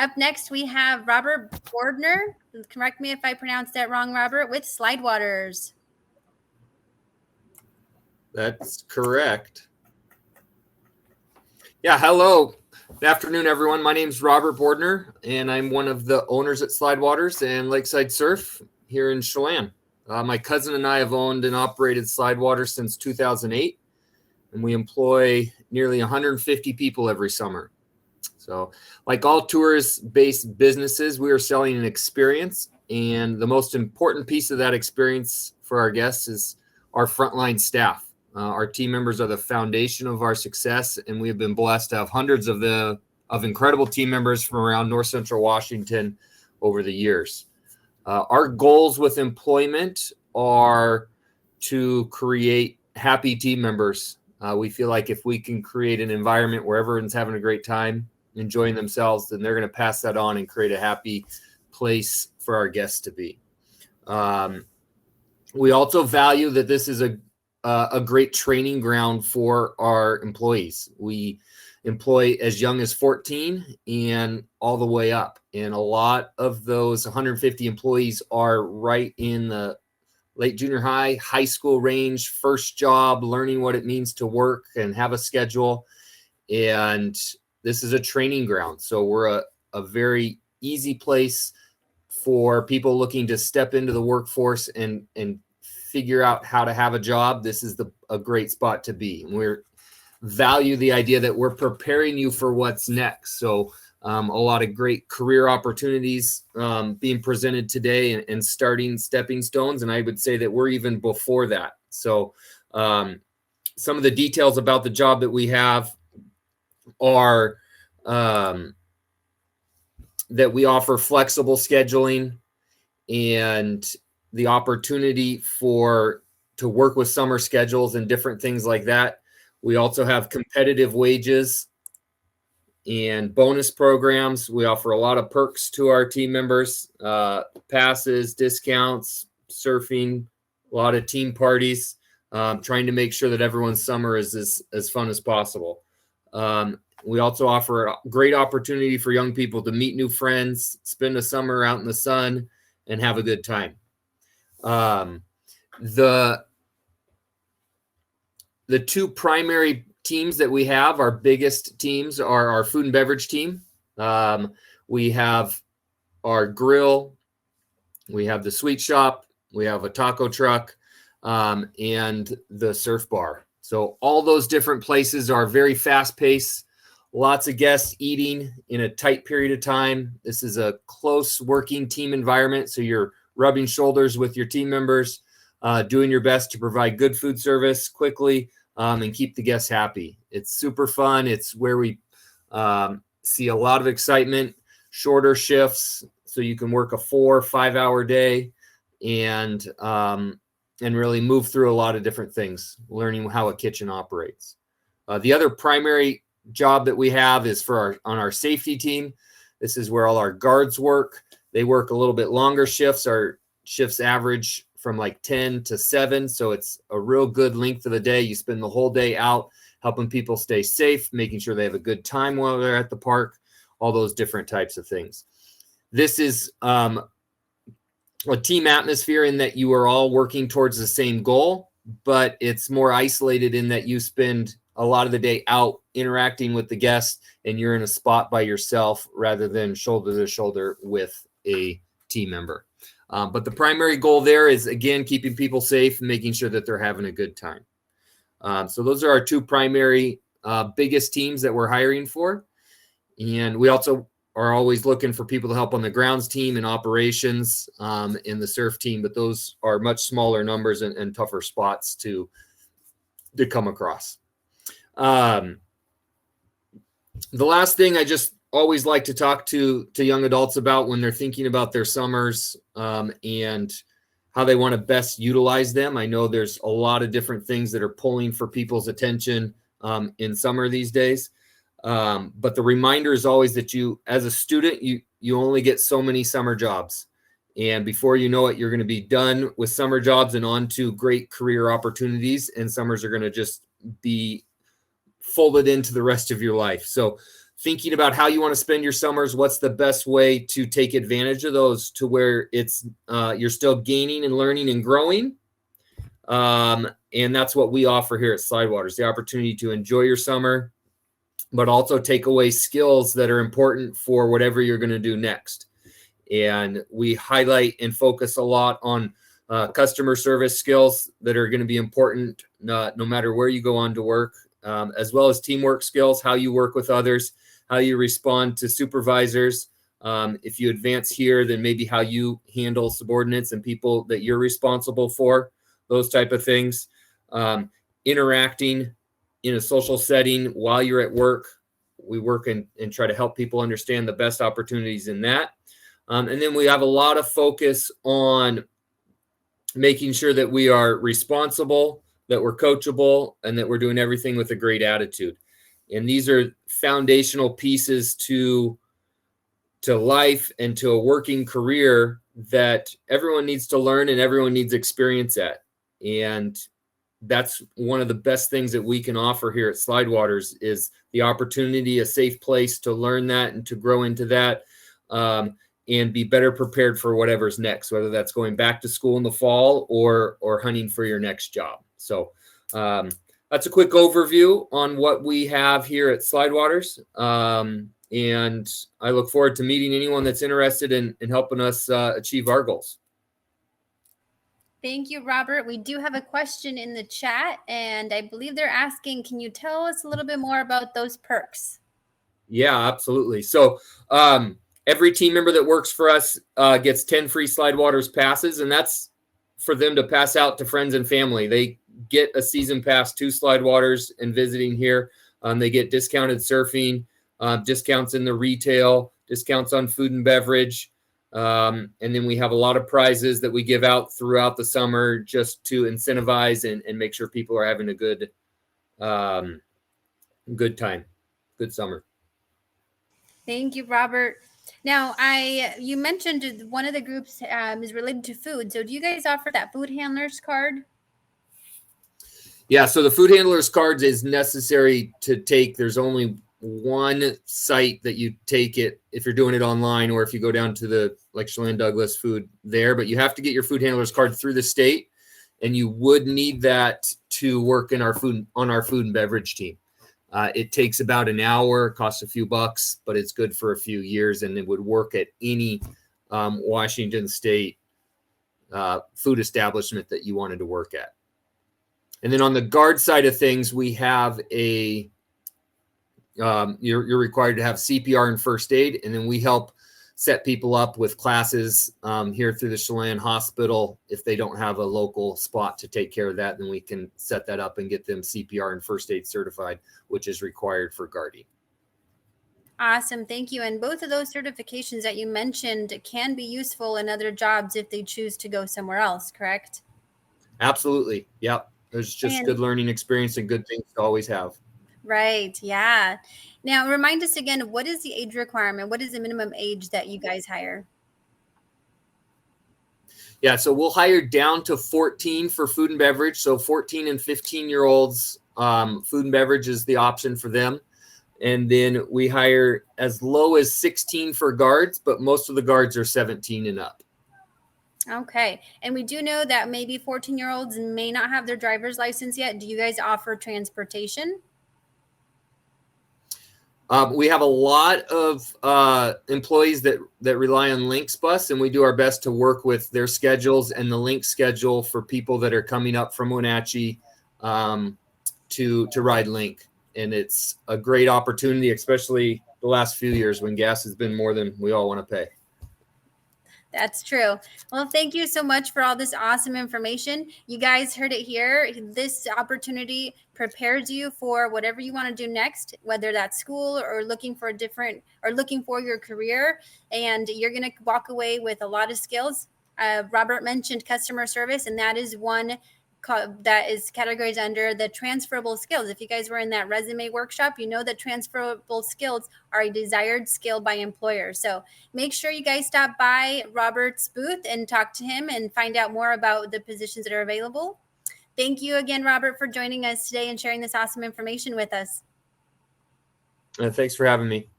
Up next, we have Robert Bordner. Correct me if I pronounced that wrong, Robert, with Slidewaters. That's correct. Yeah, hello. Good afternoon, everyone. My name is Robert Bordner, and I'm one of the owners at Slidewaters and Lakeside Surf here in Chelan. My cousin and I have owned and operated Slidewaters since 2008, and we employ nearly 150 people every summer. So, like all tourist-based businesses, we are selling an experience, and the most important piece of that experience for our guests is our frontline staff. Our team members are the foundation of our success, and we have been blessed to have hundreds of incredible team members from around North Central Washington over the years. Our goals with employment are to create happy team members. We feel like if we can create an environment where everyone's having a great time, enjoying themselves, then they're going to pass that on and create a happy place for our guests to be. We also value that this is a great training ground for our employees. We employ as young as 14 and all the way up. And a lot of those 150 employees are right in the late junior high school range, first job, learning what it means to work and have a schedule. And this is a training ground. So we're a very easy place for people looking to step into the workforce and figure out how to have a job. This is a great spot to be. We value the idea that we're preparing you for what's next. So a lot of great career opportunities being presented today and starting stepping stones. And I would say that we're even before that. So some of the details about the job that we have are that we offer flexible scheduling and the opportunity to work with summer schedules and different things like that. We also have competitive wages and bonus programs. We offer a lot of perks to our team members, passes, discounts, surfing, a lot of team parties, trying to make sure that everyone's summer is as fun as possible. We also offer a great opportunity for young people to meet new friends, spend a summer out in the sun, and have a good time. The two primary teams that we have, our biggest teams, are our food and beverage team. We have our grill, we have the sweet shop, we have a taco truck, and the surf bar. So all those different places are very fast-paced, lots of guests eating in a tight period of time. This is a close working team environment, so you're rubbing shoulders with your team members, doing your best to provide good food service quickly, and keep the guests happy. It's super fun. It's where we see a lot of excitement, shorter shifts, so you can work a 4 or 5 hour day and really move through a lot of different things, learning how a kitchen operates. The other primary job that we have is on our safety team. This is where all our guards work. They work a little bit longer shifts. Our shifts average from like 10 to 7. So it's a real good length of the day. You spend the whole day out helping people stay safe, making sure they have a good time while they're at the park, all those different types of things. This is a team atmosphere in that you are all working towards the same goal, but it's more isolated in that you spend a lot of the day out interacting with the guests and you're in a spot by yourself rather than shoulder to shoulder with a team member. But the primary goal there is, again, keeping people safe and making sure that they're having a good time. So those are our two primary biggest teams that we're hiring for. And we also are always looking for people to help on the grounds team and operations in the surf team, but those are much smaller numbers and tougher spots to come across. The last thing I just always like to talk to young adults about when they're thinking about their summers and how they want to best utilize them. I know there's a lot of different things that are pulling for people's attention in summer these days. But the reminder is always that you, as a student, you only get so many summer jobs. And before you know it, you're going to be done with summer jobs and on to great career opportunities. And summers are going to just be folded into the rest of your life. So thinking about how you want to spend your summers, what's the best way to take advantage of those to where it's you're still gaining and learning and growing. And that's what we offer here at Slidewaters, the opportunity to enjoy your summer, but also take away skills that are important for whatever you're going to do next. And we highlight and focus a lot on customer service skills that are going to be important no matter where you go on to work, as well as teamwork skills, how you work with others, how you respond to supervisors. If you advance here, then maybe how you handle subordinates and people that you're responsible for, those type of things. Interacting in a social setting while you're at work. We work and try to help people understand the best opportunities in that. And then we have a lot of focus on making sure that we are responsible, that we're coachable, and that we're doing everything with a great attitude. And these are foundational pieces to life and to a working career that everyone needs to learn and everyone needs experience at. And that's one of the best things that we can offer here at Slidewaters is the opportunity, a safe place to learn that and to grow into that, and be better prepared for whatever's next, whether that's going back to school in the fall or hunting for your next job. So that's a quick overview on what we have here at Slidewaters. And I look forward to meeting anyone that's interested in helping us achieve our goals. Thank you, Robert. We do have a question in the chat, and I believe they're asking, can you tell us a little bit more about those perks? Yeah, absolutely. So every team member that works for us gets 10 free Slidewaters passes, and that's for them to pass out to friends and family. They get a season pass to Slidewaters and visiting here. They get discounted surfing, discounts in the retail, discounts on food and beverage. And then we have a lot of prizes that we give out throughout the summer just to incentivize and make sure people are having a good time, good summer. Thank you, Robert. Now, you mentioned one of the groups is related to food. So do you guys offer that food handlers card? Yeah, so the food handlers card is necessary to take. There's only one site that you take it if you're doing it online or if you go down to the like Chelan Douglas food there, but you have to get your food handlers card through the state, and you would need that to work in our food and beverage team. It takes about an hour, costs a few bucks, but it's good for a few years, and it would work at any Washington State food establishment that you wanted to work at. And then on the guard side of things, we have you're required to have CPR and first aid, and then we help set people up with classes here through the Chelan Hospital. If they don't have a local spot to take care of that, then we can set that up and get them CPR and first aid certified, which is required for guarding. Awesome. Thank you. And both of those certifications that you mentioned can be useful in other jobs if they choose to go somewhere else, correct? Absolutely. Yep. There's just good learning experience and good things to always have. Right. Yeah. Now, remind us again, what is the age requirement? What is the minimum age that you guys hire? Yeah, so we'll hire down to 14 for food and beverage. So 14 and 15-year-olds, food and beverage is the option for them. And then we hire as low as 16 for guards, but most of the guards are 17 and up. Okay. And we do know that maybe 14-year-olds may not have their driver's license yet. Do you guys offer transportation? We have a lot of employees that rely on Lynx Bus, and we do our best to work with their schedules and the Lynx schedule for people that are coming up from Wenatchee to ride Link. And it's a great opportunity, especially the last few years when gas has been more than we all want to pay. That's true. Well, thank you so much for all this awesome information. You guys heard it here. This opportunity prepares you for whatever you want to do next, whether that's school or looking for your career. And you're going to walk away with a lot of skills. Robert mentioned customer service, and that is one that is categorized under the transferable skills. If you guys were in that resume workshop, you know that transferable skills are a desired skill by employers. So make sure you guys stop by Robert's booth and talk to him and find out more about the positions that are available. Thank you again, Robert, for joining us today and sharing this awesome information with us. Thanks for having me.